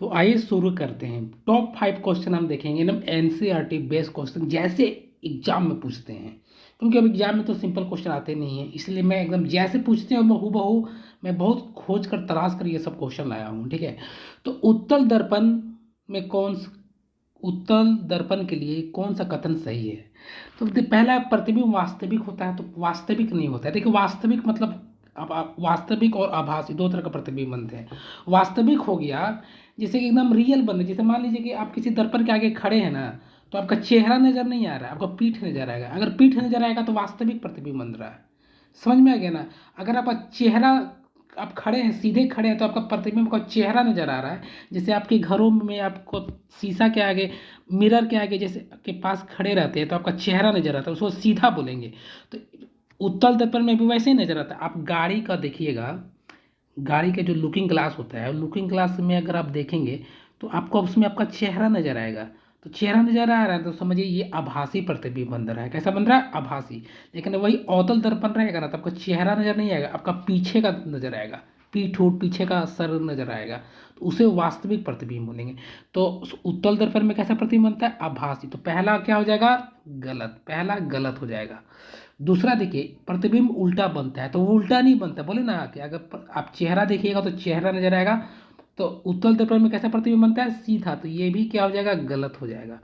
तो आइए शुरू करते हैं। टॉप 5 क्वेश्चन हम देखेंगे एकदम एनसीईआरटी बेस्ड क्वेश्चन जैसे एग्जाम में पूछते हैं, क्योंकि अब एग्जाम में तो सिंपल क्वेश्चन आते नहीं हैं, इसलिए मैं एकदम जैसे पूछते हैं हूबहू मैं बहुत खोज कर तलाश कर ये सब क्वेश्चन लाया हूँ। ठीक है, तो में कौन उत्तल दर्पण के लिए कौन सा कथन सही है? तो पहला, प्रतिबिंब वास्तविक होता है, तो वास्तविक नहीं होता है। देखिए वास्तविक मतलब अब वास्तविक और आभासी दो तरह का प्रतिबिंब बनते हैं। वास्तविक हो गया जैसे कि एकदम रियल बन, जैसे मान लीजिए कि आप किसी दर्पण के आगे खड़े हैं ना, तो आपका चेहरा नजर नहीं आ रहा है, आपका पीठ नजर आएगा। अगर पीठ नजर आएगा तो वास्तविक प्रतिबिंब बन रहा है। समझ में आ गया ना? अगर आपका चेहरा, आप खड़े हैं, सीधे खड़े हैं, तो आपका प्रतिबिंब का चेहरा नजर आ रहा है। जैसे आपके घरों में आपको शीशा के आगे, मिरर के आगे जैसे के पास खड़े रहते हैं, तो आपका चेहरा नजर आता है, उसको सीधा बोलेंगे। तो उत्तल दर्पण में भी वैसे ही नजर आता है। आप गाड़ी का देखिएगा, गाड़ी का जो लुकिंग ग्लास होता है, लुकिंग ग्लास में अगर आप देखेंगे तो आपको उसमें आपका चेहरा नजर आएगा। तो चेहरा नजर आ रहा है तो समझिए ये आभासी प्रतिबिंब बन रहा है। कैसा बन रहा है? आभासी। लेकिन वही अवतल दर्पण रहेगा ना, तो आपका चेहरा नजर नहीं आएगा, आपका पीछे का नजर आएगा, पीठ उठ पीछे का सर नजर आएगा, तो उसे वास्तविक प्रतिबिंब बोलेंगे। तो उत्तल दर्पण में कैसा प्रतिबिंब बनता है? आभासी। तो पहला क्या हो जाएगा? गलत, पहला गलत हो जाएगा। दूसरा देखिए, प्रतिबिंब उल्टा बनता है, तो वो उल्टा नहीं बनता। बोले ना कि अगर आप चेहरा देखिएगा तो चेहरा नजर आएगा, तो उत्तल दर्पण में कैसा प्रतिबिंब बनता है? सीधा। तो ये भी क्या हो जाएगा? गलत हो जाएगा।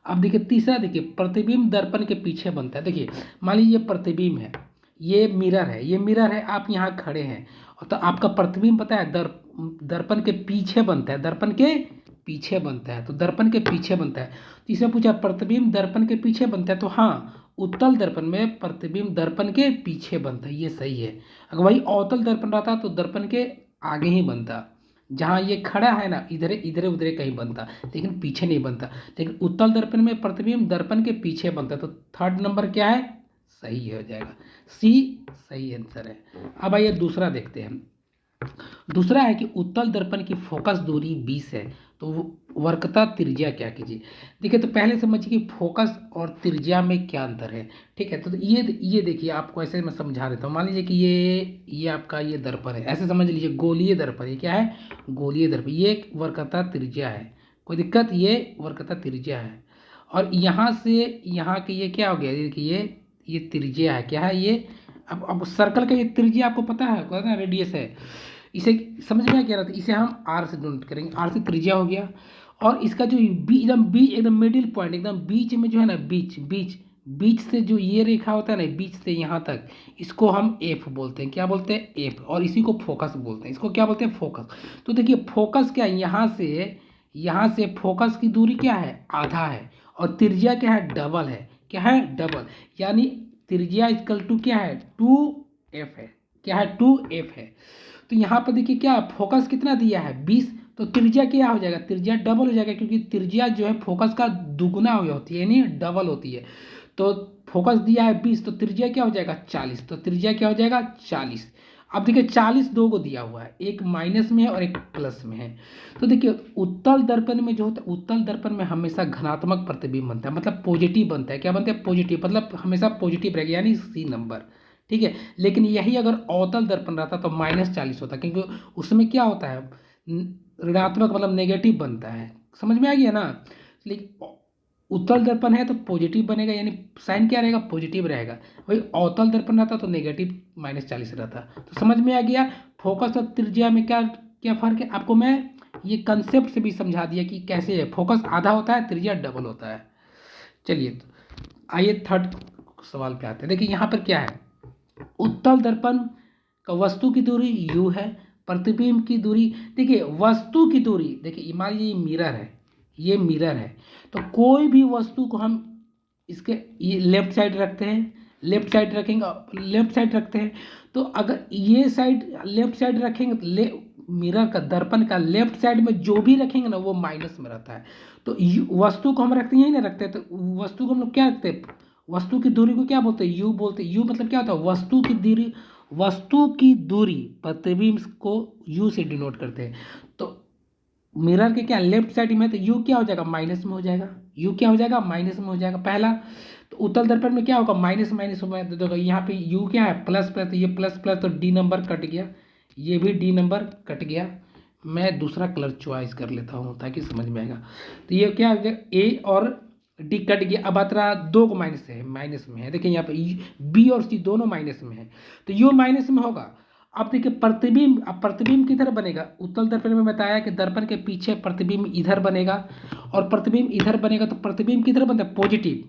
अब देखिए तीसरा, देखिए प्रतिबिंब दर्पण के पीछे बनता है। देखिए मान लीजिए ये प्रतिबिंब है, ये मिरर है, ये मिरर है, आप यहाँ खड़े हैं, और तो आपका प्रतिबिंब पता है दर्पण के पीछे बनता है, दर्पण के पीछे बनता है, तो दर्पण के पीछे बनता है। तो इसमें पूछा प्रतिबिंब दर्पण के पीछे बनता है, तो हाँ, उत्तल दर्पण में प्रतिबिंब दर्पण के पीछे बनता है, ये सही है। अगर वही अवतल दर्पण रहता तो दर्पण के आगे ही बनता, जहाँ ये खड़ा है ना, इधर इधर उधर कहीं बनता, लेकिन पीछे नहीं बनता। लेकिन उत्तल दर्पण में प्रतिबिंब दर्पण के पीछे बनता, तो थर्ड नंबर क्या है? सही हो जाएगा, सी सही आंसर है। अब आइए दूसरा देखते हैं। दूसरा है कि उत्तल दर्पण की फोकस दूरी 20 है, तो वर्कता त्रिज्या क्या कीजिए। देखिए तो पहले समझिए कि फोकस और त्रिज्या में क्या अंतर है। ठीक है, तो ये देखिए, आपको ऐसे मैं समझा देता हूँ। मान लीजिए कि ये आपका ये दर्पण है, ऐसे समझ लीजिए, गोलीय दर्पण। ये क्या है? गोलीय दर्पण। ये एक वर्कता त्रिज्या है, कोई दिक्कत? ये वर्कता त्रिज्या है। और यहाँ से यहाँ के ये क्या हो गया? देखिए ये त्रिज्या है, क्या है ये? अब सर्कल का ये त्रिज्या आपको पता है ना, रेडियस है। इसे समझ में क्या रहता है? इसे हम आर से डोनेट करेंगे, आर से त्रिज्या हो गया। और इसका जो बीच एकदम मिडिल पॉइंट, एकदम बीच में जो है ना, बीच बीच बीच से जो ये रेखा होता है ना, बीच से यहाँ तक, इसको हम एफ बोलते हैं। क्या बोलते हैं? एफ। और इसी को फोकस बोलते हैं। इसको क्या बोलते हैं? फोकस। तो देखिए फोकस क्या है? यहाँ से फोकस की दूरी क्या है? आधा है, और त्रिज्या क्या है? डबल है। क्या है? डबल। यानी त्रिज्या इक्वल टू क्या है? 2f है। क्या है? 2f है। तो यहाँ पर देखिए क्या फोकस कितना दिया है? 20। तो त्रिज्या क्या हो जाएगा? त्रिज्या डबल हो जाएगा, क्योंकि त्रिज्या जो है फोकस का दुगुना हो होती है, यानी डबल होती है। तो फोकस दिया है 20, तो त्रिज्या क्या हो जाएगा? 40। तो त्रिज्या क्या हो जाएगा? 40। अब देखिए 40 दो को दिया हुआ है, एक माइनस में है और एक प्लस में है। तो देखिए उत्तल दर्पण में जो होता है, उत्तल दर्पण में हमेशा धनात्मक प्रतिबिंब बनता है, मतलब पॉजिटिव बनता है। क्या बनता है? पॉजिटिव, मतलब हमेशा पॉजिटिव रहेगा, यानी सी नंबर। ठीक है, लेकिन यही अगर अवतल दर्पण रहता तो -40 होता, क्योंकि उसमें क्या होता है? ऋणात्मक मतलब नेगेटिव बनता है। समझ में आ गया ना? लेकिन उत्तल दर्पण है तो पॉजिटिव बनेगा, यानी साइन क्या रहेगा? पॉजिटिव रहेगा। वही अवतल दर्पण रहता तो नेगेटिव -40 रहता। तो समझ में आ गया फोकस और त्रिज्या में क्या क्या फर्क है। आपको मैं ये कंसेप्ट से भी समझा दिया कि कैसे है, फोकस आधा होता है, त्रिज्या डबल होता है। चलिए तो आइए थर्ड सवाल पे आते हैं। देखिए यहाँ पर क्या है? उत्तल दर्पण का वस्तु की दूरी u है, प्रतिबिंब की दूरी, देखिए वस्तु की दूरी, देखिए मान लीजिए ये मिरर है, ये मिरर है, तो कोई भी वस्तु को हम इसके ये लेफ्ट साइड रखते हैं, लेफ्ट साइड रखेंगे, लेफ्ट साइड रखते हैं, तो अगर ये साइड लेफ्ट साइड रखेंगे तो मिरर का, दर्पण का लेफ्ट साइड में जो भी रखेंगे ना वो माइनस में रहता है। तो वस्तु को हम रखते हैं, नहीं रखते, तो वस्तु को हम लोग क्या रखते हैं? वस्तु की दूरी को क्या बोलते हैं? यू बोलते हैं। यू मतलब क्या होता है? वस्तु की दूरी, वस्तु की दूरी प्रतिबिंब को u से डिनोट करते हैं। तो मिरर के क्या लेफ्ट साइड में, तो u क्या हो जाएगा? माइनस में हो जाएगा। u क्या हो जाएगा? माइनस में हो जाएगा पहला। तो उत्तल दर्पण में क्या होगा? माइनस माइनस होगा, तो देखो यहाँ पे u क्या है? प्लस प्लस, तो ये प्लस प्लस, तो डी नंबर कट गया, ये भी डी नंबर कट गया। मैं दूसरा कलर चॉइस कर लेता हूँ ताकि समझ में आएगा। तो ये क्या है, ए और डी कट गया, अब बात रहा दो को माइनस में है। देखिए यहाँ पे बी और सी दोनों माइनस में है, तो यू माइनस में होगा। अब देखिए प्रतिबिंब, अब प्रतिबिंब किधर बनेगा, उत्तल दर्पण में बताया कि दर्पण के पीछे प्रतिबिंब इधर बनेगा और प्रतिबिंब इधर बनेगा, तो प्रतिबिंब किधर बनता है, पॉजिटिव।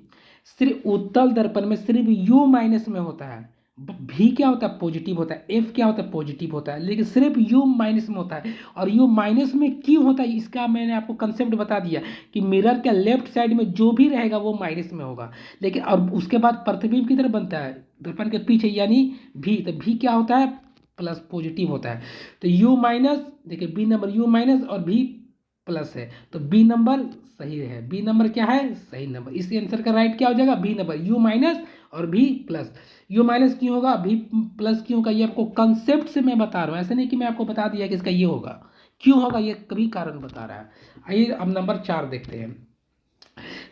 सिर्फ उत्तल दर्पण में सिर्फ यू माइनस में होता है, भी क्या होता है, पॉजिटिव होता है, एफ क्या होता है, पॉजिटिव होता है, लेकिन सिर्फ यू माइनस में होता है। और यू माइनस में क्यों होता है, इसका मैंने आपको कंसेप्ट बता दिया कि मिरर के लेफ्ट साइड में जो भी रहेगा वो माइनस में होगा, लेकिन और उसके बाद प्रतिबिंब किधर बनता है, दर्पण के पीछे, यानी भी, तो भी क्या होता है, प्लस, पॉजिटिव होता है। तो यू माइनस, देखिए बी नंबर यू माइनस और भी प्लस है, तो बी नंबर सही है। बी नंबर क्या है, सही नंबर। इस आंसर का राइट क्या हो जाएगा, बी नंबर, यू माइनस और भी प्लस। यू माइनस क्यों होगा, भी प्लस क्यों होगा, ये आपको कंसेप्ट से मैं बता रहा हूँ, ऐसे नहीं कि मैं आपको बता दिया कि इसका ये होगा, क्यों होगा ये कभी कारण बता रहा है। आइए अब नंबर 4 देखते हैं।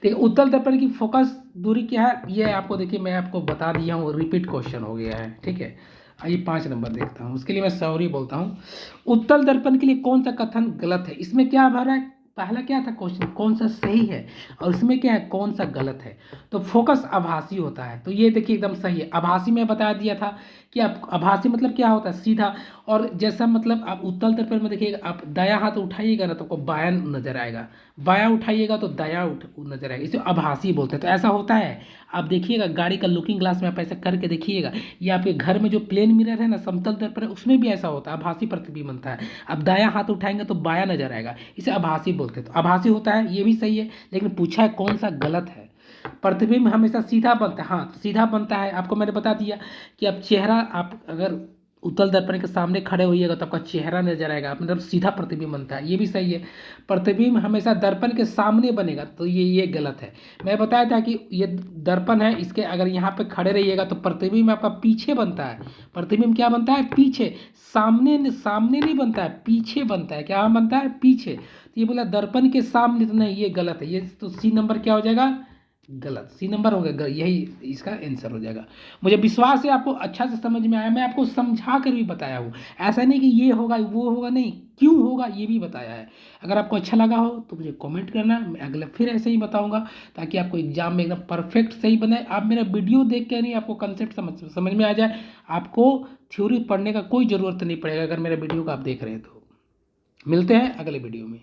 देखिए उत्तल दर्पण की फोकस दूरी क्या है, ये आपको देखिए मैं आपको बता दिया हूँ, रिपीट क्वेश्चन हो गया है, ठीक है। आइए 5 नंबर देखता हूँ, उसके लिए मैं सॉरी बोलता हूँ। उत्तल दर्पण के लिए कौन सा कथन गलत है, इसमें क्या भरा है, पहला क्या था क्वेश्चन, कौन सा सही है, और इसमें क्या है, कौन सा गलत है। तो फोकस आभासी होता है, तो ये देखिए एकदम सही है। आभासी में बता दिया था कि आप, आभासी मतलब क्या होता है, सीधा। और जैसा मतलब आप उत्तल दर्पण में देखिएगा, आप दायां हाथ उठाइएगा ना तो आपको बायां नजर आएगा, बायां उठाइएगा तो दायां नजर आएगा, इसे आभासी बोलते हैं। तो ऐसा होता है, आप देखिएगा गाड़ी का लुकिंग ग्लास में आप ऐसा करके देखिएगा, या आपके घर में जो प्लेन मिरर है ना, समतल दर्पण है, उसमें भी ऐसा होता है, आभासी प्रतिबिंब बनता है। आप दायां हाथ उठाएंगे तो बायां नजर आएगा, इसे आभासी बोलते हैं। तो आभासी होता है, ये भी सही है, लेकिन पूछा है कौन सा गलत है। प्रतिबिंब हमेशा सीधा बनता है, हाँ सीधा बनता है, आपको मैंने बता दिया कि आप चेहरा, आप अगर उत्तल दर्पण के सामने खड़े होइएगा तो आपका चेहरा नजर आएगा, मतलब सीधा प्रतिबिंब बनता है, ये भी सही है। प्रतिबिंब हमेशा दर्पण के सामने बनेगा, तो ये गलत है। मैं बताया था कि ये दर्पण है, इसके अगर यहाँ पे खड़े रहिएगा तो प्रतिबिंब आपका पीछे बनता है, प्रतिबिंब क्या बनता है, पीछे, सामने सामने नहीं बनता है, पीछे बनता है, क्या बनता है, पीछे। तो ये बोला दर्पण के सामने, तो नहीं, ये गलत है, ये तो सी नंबर क्या हो जाएगा, गलत, सी नंबर हो गया, यही इसका आंसर हो जाएगा। मुझे विश्वास है आपको अच्छा से समझ में आया, मैं आपको समझा कर भी बताया हूँ, ऐसा नहीं कि ये होगा वो होगा, नहीं, क्यों होगा ये भी बताया है। अगर आपको अच्छा लगा हो तो मुझे कमेंट करना, मैं अगले फिर ऐसे ही बताऊंगा, ताकि आपको एग्जाम में एकदम परफेक्ट सही बनाए। आप मेरा वीडियो देख के नहीं, आपको कंसेप्ट समझ में आ जाए, आपको थ्योरी पढ़ने का कोई ज़रूरत नहीं पड़ेगा अगर मेरे वीडियो को आप देख रहे हैं तो। मिलते हैं अगले वीडियो में।